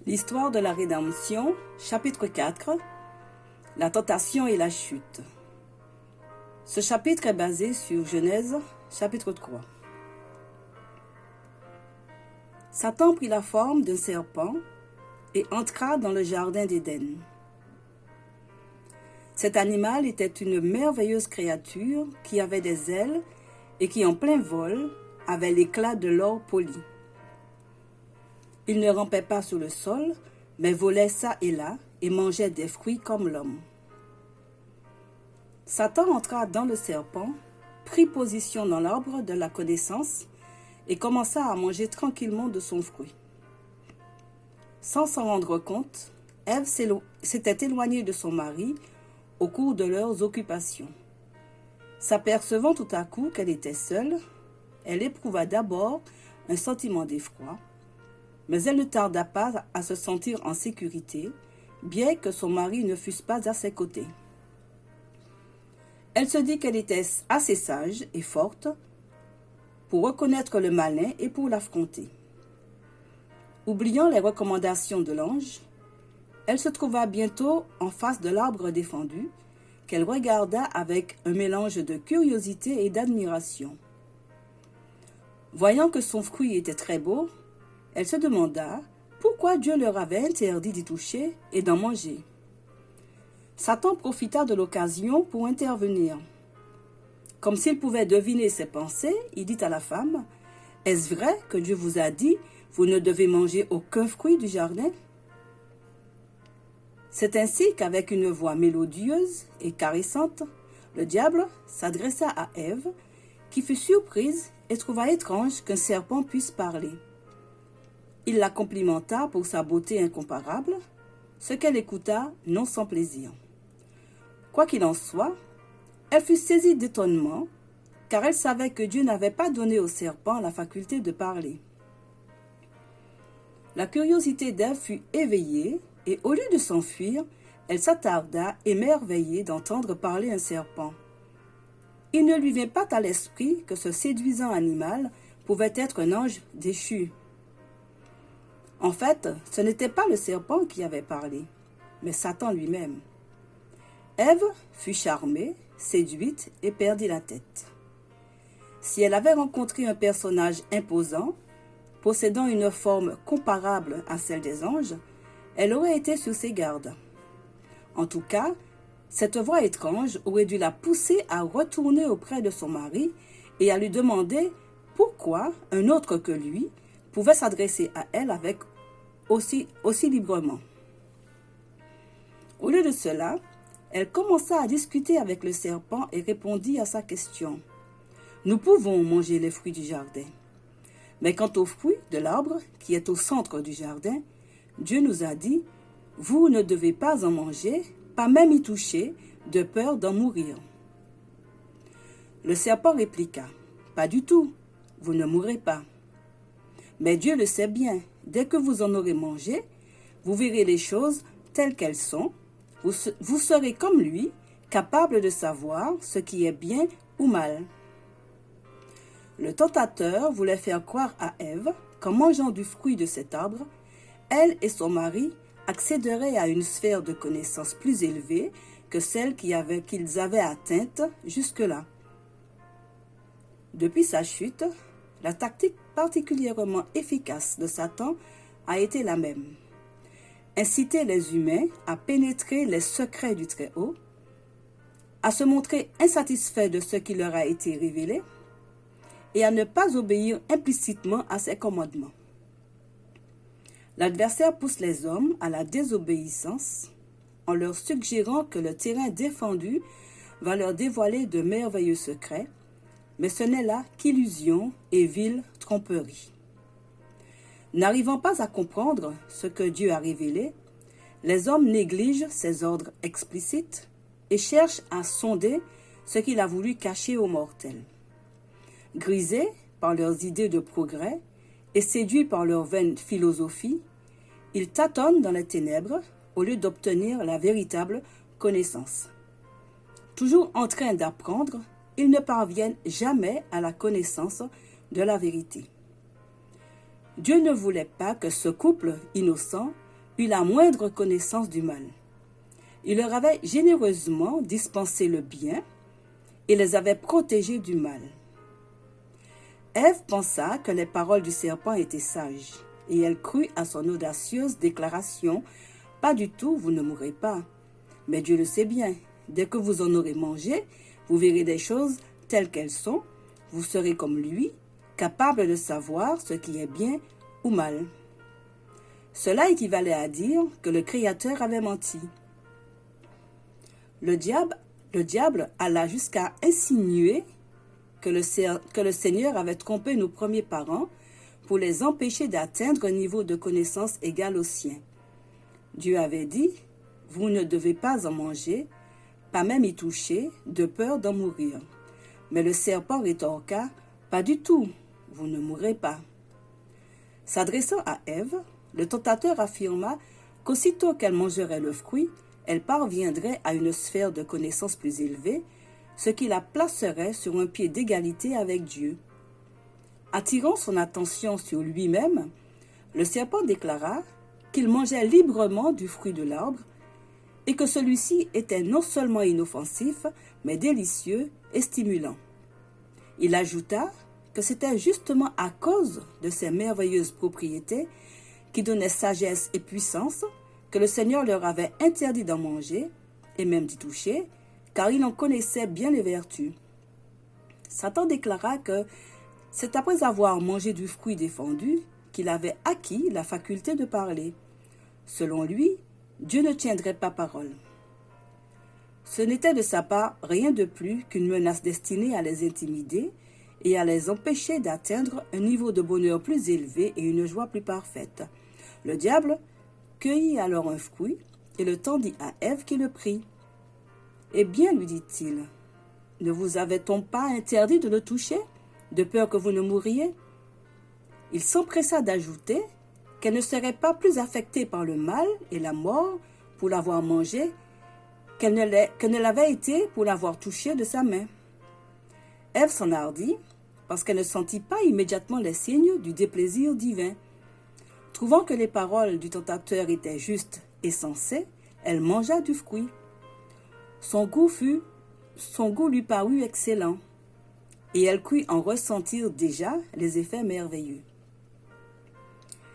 L'histoire de la rédemption, chapitre 4, la tentation et la chute. Ce chapitre est basé sur Genèse, chapitre 3. Satan prit la forme d'un serpent et entra dans le jardin d'Éden. Cet animal était une merveilleuse créature qui avait des ailes et qui, en plein vol, avait l'éclat de l'or poli. Il ne rampait pas sur le sol, mais volait çà et là et mangeait des fruits comme l'homme. Satan entra dans le serpent, prit position dans l'arbre de la connaissance et commença à manger tranquillement de son fruit. Sans s'en rendre compte, Ève s'était éloignée de son mari au cours de leurs occupations. S'apercevant tout à coup qu'elle était seule, elle éprouva d'abord un sentiment d'effroi, mais elle ne tarda pas à se sentir en sécurité, bien que son mari ne fût pas à ses côtés. Elle se dit qu'elle était assez sage et forte pour reconnaître le malin et pour l'affronter. Oubliant les recommandations de l'ange, elle se trouva bientôt en face de l'arbre défendu, qu'elle regarda avec un mélange de curiosité et d'admiration. Voyant que son fruit était très beau, elle se demanda pourquoi Dieu leur avait interdit d'y toucher et d'en manger. Satan profita de l'occasion pour intervenir. Comme s'il pouvait deviner ses pensées, il dit à la femme : « Est-ce vrai que Dieu vous a dit, vous ne devez manger aucun fruit du jardin ?» C'est ainsi qu'avec une voix mélodieuse et caressante, le diable s'adressa à Ève, qui fut surprise et trouva étrange qu'un serpent puisse parler. Il la complimenta pour sa beauté incomparable, ce qu'elle écouta non sans plaisir. Quoi qu'il en soit, elle fut saisie d'étonnement, car elle savait que Dieu n'avait pas donné au serpent la faculté de parler. La curiosité d'Ève fut éveillée, et au lieu de s'enfuir, elle s'attarda, émerveillée d'entendre parler un serpent. Il ne lui vint pas à l'esprit que ce séduisant animal pouvait être un ange déchu. En fait, ce n'était pas le serpent qui avait parlé, mais Satan lui-même. Ève fut charmée, séduite et perdit la tête. Si elle avait rencontré un personnage imposant, possédant une forme comparable à celle des anges, elle aurait été sur ses gardes. En tout cas, cette voix étrange aurait dû la pousser à retourner auprès de son mari et à lui demander pourquoi un autre que lui pouvait s'adresser à elle avec aussi librement. Au lieu de cela, elle commença à discuter avec le serpent et répondit à sa question. « Nous pouvons manger les fruits du jardin. Mais quant aux fruits de l'arbre qui est au centre du jardin, Dieu nous a dit, vous ne devez pas en manger, pas même y toucher, de peur d'en mourir. » Le serpent répliqua, « Pas du tout, vous ne mourrez pas. Mais Dieu le sait bien, dès que vous en aurez mangé, vous verrez les choses telles qu'elles sont, vous serez comme lui, capable de savoir ce qui est bien ou mal. » Le tentateur voulait faire croire à Ève qu'en mangeant du fruit de cet arbre, elle et son mari accéderaient à une sphère de connaissance plus élevée que celle qu'ils avaient atteinte jusque-là. Depuis sa chute, la tactique particulièrement efficace de Satan a été la même. Inciter les humains à pénétrer les secrets du Très-Haut, à se montrer insatisfaits de ce qui leur a été révélé et à ne pas obéir implicitement à ses commandements. L'adversaire pousse les hommes à la désobéissance en leur suggérant que le terrain défendu va leur dévoiler de merveilleux secrets, mais ce n'est là qu'illusion et vile tromperie. N'arrivant pas à comprendre ce que Dieu a révélé, les hommes négligent ses ordres explicites et cherchent à sonder ce qu'il a voulu cacher aux mortels. Grisés par leurs idées de progrès et séduits par leur vaine philosophie, ils tâtonnent dans les ténèbres au lieu d'obtenir la véritable connaissance. Toujours en train d'apprendre, ils ne parviennent jamais à la connaissance de la vérité. Dieu ne voulait pas que ce couple innocent eu la moindre connaissance du mal. Il leur avait généreusement dispensé le bien et les avait protégés du mal. Ève pensa que les paroles du serpent étaient sages, et elle crut à son audacieuse déclaration « Pas du tout, vous ne mourrez pas. Mais Dieu le sait bien, dès que vous en aurez mangé, vous verrez des choses telles qu'elles sont, vous serez comme lui, capable de savoir ce qui est bien ou mal. » Cela équivalait à dire que le Créateur avait menti. Le diable alla jusqu'à insinuer que le Seigneur avait trompé nos premiers parents pour les empêcher d'atteindre un niveau de connaissance égal au sien. Dieu avait dit « Vous ne devez pas en manger, pas même y toucher, de peur d'en mourir. » Mais le serpent rétorqua « Pas du tout, vous ne mourrez pas. » S'adressant à Ève, le tentateur affirma qu'aussitôt qu'elle mangerait le fruit, elle parviendrait à une sphère de connaissance plus élevée, ce qui la placerait sur un pied d'égalité avec Dieu. Attirant son attention sur lui-même, le serpent déclara qu'il mangeait librement du fruit de l'arbre et que celui-ci était non seulement inoffensif, mais délicieux et stimulant. Il ajouta que c'était justement à cause de ces merveilleuses propriétés qui donnaient sagesse et puissance que le Seigneur leur avait interdit d'en manger et même d'y toucher, car il en connaissait bien les vertus. Satan déclara que c'est après avoir mangé du fruit défendu qu'il avait acquis la faculté de parler. Selon lui, Dieu ne tiendrait pas parole. Ce n'était de sa part rien de plus qu'une menace destinée à les intimider et à les empêcher d'atteindre un niveau de bonheur plus élevé et une joie plus parfaite. Le diable cueillit alors un fruit et le tendit à Ève qui le prit. « Eh bien, lui dit-il, ne vous avait-on pas interdit de le toucher, de peur que vous ne mouriez ?» Il s'empressa d'ajouter qu'elle ne serait pas plus affectée par le mal et la mort pour l'avoir mangé qu'elle ne l'avait été pour l'avoir touché de sa main. Ève s'enhardit parce qu'elle ne sentit pas immédiatement les signes du déplaisir divin. Trouvant que les paroles du tentateur étaient justes et sensées, elle mangea du fruit. Son goût lui parut excellent, et elle crut en ressentir déjà les effets merveilleux.